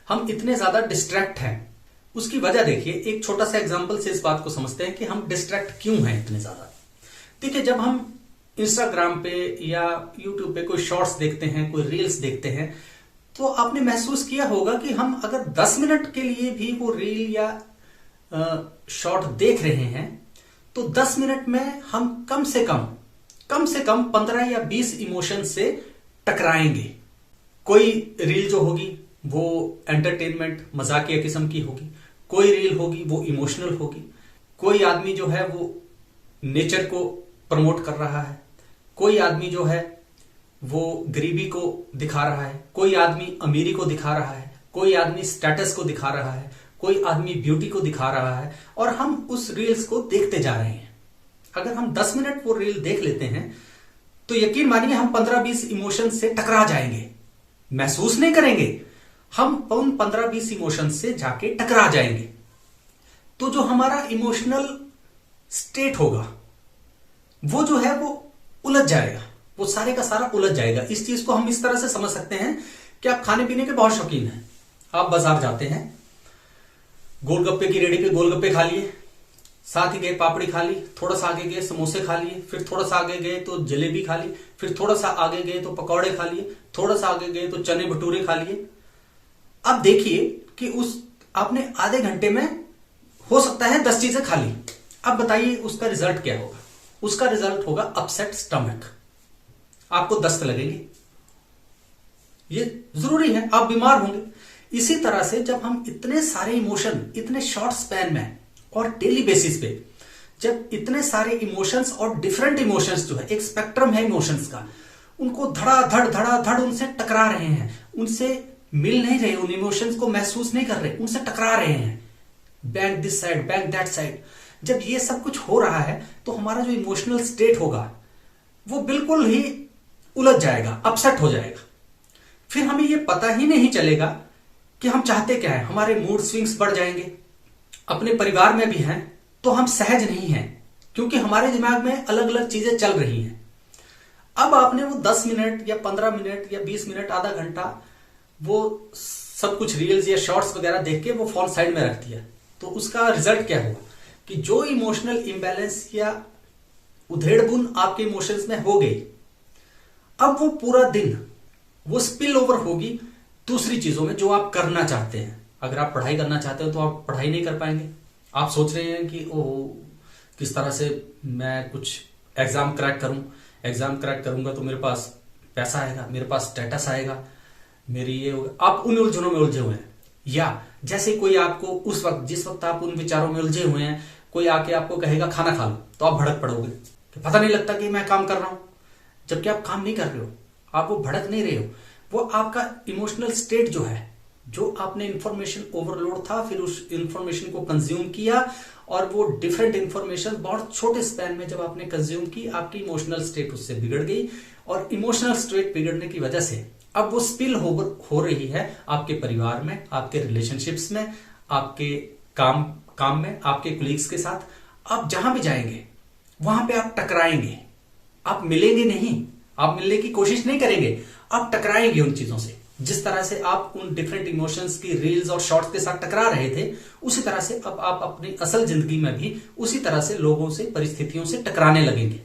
हम इतने ज्यादा डिस्ट्रैक्ट हैं। उसकी वजह देखिए, एक छोटा सा एग्जांपल से इस बात को समझते हैं कि हम डिस्ट्रैक्ट क्यों हैं इतने ज्यादा। देखिए, जब हम इंस्टाग्राम पे या यूट्यूब पे कोई शॉर्ट्स देखते हैं, कोई रील्स देखते हैं, तो आपने महसूस किया होगा कि हम अगर 10 मिनट के लिए भी वो रील या शॉर्ट देख रहे हैं तो 10 मिनट में हम कम से कम 15 या 20 इमोशन से टकराएंगे। कोई रील जो होगी वो एंटरटेनमेंट मजाकिया किस्म की होगी, कोई रील होगी वो इमोशनल होगी, कोई आदमी जो है वो नेचर को प्रमोट कर रहा है, कोई आदमी जो है वो गरीबी को दिखा रहा है, कोई आदमी अमीरी को दिखा रहा है, कोई आदमी स्टेटस को दिखा रहा है, कोई आदमी ब्यूटी को दिखा रहा है, और हम उस रील्स को देखते जा रहे हैं। अगर हम 10 मिनट वो रील देख लेते हैं तो यकीन मानिए हम 15-20 इमोशन से टकरा जाएंगे। महसूस नहीं करेंगे, हम उन 15-20 इमोशन से जाके टकरा जाएंगे। तो जो हमारा इमोशनल स्टेट होगा वो जो है वो उलझ जाएगा, वो सारे का सारा उलझ जाएगा। इस चीज को हम इस तरह से समझ सकते हैं कि आप खाने पीने के बहुत शौकीन हैं, आप बाजार जाते हैं, गोलगप्पे की रेडी पे गोलगप्पे खा लिए, साथ ही गए पापड़ी खा ली, थोड़ा सा आगे गए समोसे खा लिए, फिर थोड़ा सा आगे गए तो जलेबी खा ली, फिर थोड़ा सा आगे गए तो पकौड़े खा लिए, थोड़ा सा आगे गए तो चने भटूरे खा लिए। अब देखिए कि उस आपने आधे घंटे में हो सकता है 10 चीजें खा ली। अब बताइए उसका रिजल्ट क्या होगा? उसका रिजल्ट होगा अपसेट स्टमक, आपको दस्त लगेगी, ये जरूरी है, आप बीमार होंगे। इसी तरह से जब हम इतने सारे इमोशन इतने शॉर्ट स्पैन में और डेली बेसिस पे जब इतने सारे इमोशंस और डिफरेंट इमोशंस जो है, एक स्पेक्ट्रम है इमोशंस का, उनको धड़ाधड़ उनसे टकरा रहे हैं, उनसे मिल नहीं रहे, उन इमोशंस को महसूस नहीं कर रहे, उनसे टकरा रहे हैं, bank this side bank that side. जब ये सब कुछ हो रहा है तो हमारा जो इमोशनल स्टेट होगा वो बिल्कुल ही उलझ जाएगा, अपसेट हो जाएगा। फिर हमें ये पता ही नहीं चलेगा कि हम चाहते क्या है, हमारे मूड स्विंग्स बढ़ जाएंगे। अपने परिवार में भी हैं तो हम सहज नहीं हैं क्योंकि हमारे दिमाग में अलग अलग चीजें चल रही हैं। अब आपने वो 10 मिनट या 15 मिनट या 20 मिनट आधा घंटा वो सब कुछ रील्स या शॉर्ट्स वगैरह देख के वो फोन साइड में रख दिया, तो उसका रिजल्ट क्या हुआ कि जो इमोशनल इंबैलेंस या उधेड़बुन आपके इमोशंस में हो गई, अब वो पूरा दिन वो स्पिल ओवर होगी दूसरी चीजों में जो आप करना चाहते हैं। अगर आप पढ़ाई करना चाहते हो तो आप पढ़ाई नहीं कर पाएंगे। आप सोच रहे हैं कि ओह किस तरह से मैं कुछ एग्जाम क्रैक करूं, एग्जाम क्रैक करूंगा तो मेरे पास पैसा आएगा, मेरे पास स्टेटस आएगा, मेरी ये होगा। आप उन उलझनों में उलझे हुए हैं। या जैसे कोई आपको उस वक्त जिस वक्त आप उन विचारों में उलझे हुए हैं, कोई आके आपको कहेगा खाना खा लो, तो आप भड़क पड़ोगे कि पता नहीं लगता कि मैं काम कर रहा हूं, जबकि आप काम नहीं कर रहे हो, आप वो भड़क नहीं रहे हो। वो आपका इमोशनल स्टेट जो है, जो आपने इंफॉर्मेशन ओवरलोड था, फिर उस इंफॉर्मेशन को कंज्यूम किया और वो डिफरेंट इंफॉर्मेशन बहुत छोटे स्पैन में जब आपने कंज्यूम की, आपकी इमोशनल स्टेट उससे बिगड़ गई। और इमोशनल स्टेट बिगड़ने की वजह से अब वो स्पिल हो रही है आपके परिवार में, आपके रिलेशनशिप्स में, आपके काम में, आपके कोलीग्स के साथ। आप जहां भी जाएंगे वहां पे आप टकराएंगे, आप मिलेंगे नहीं, आप मिलने की कोशिश नहीं करेंगे, आप टकराएंगे उन चीजों से। जिस तरह से आप उन डिफरेंट इमोशंस की रील्स और शॉर्ट्स के साथ टकरा रहे थे, उसी तरह से अब आप अपनी असल जिंदगी में भी उसी तरह से लोगों से, परिस्थितियों से टकराने लगेंगे।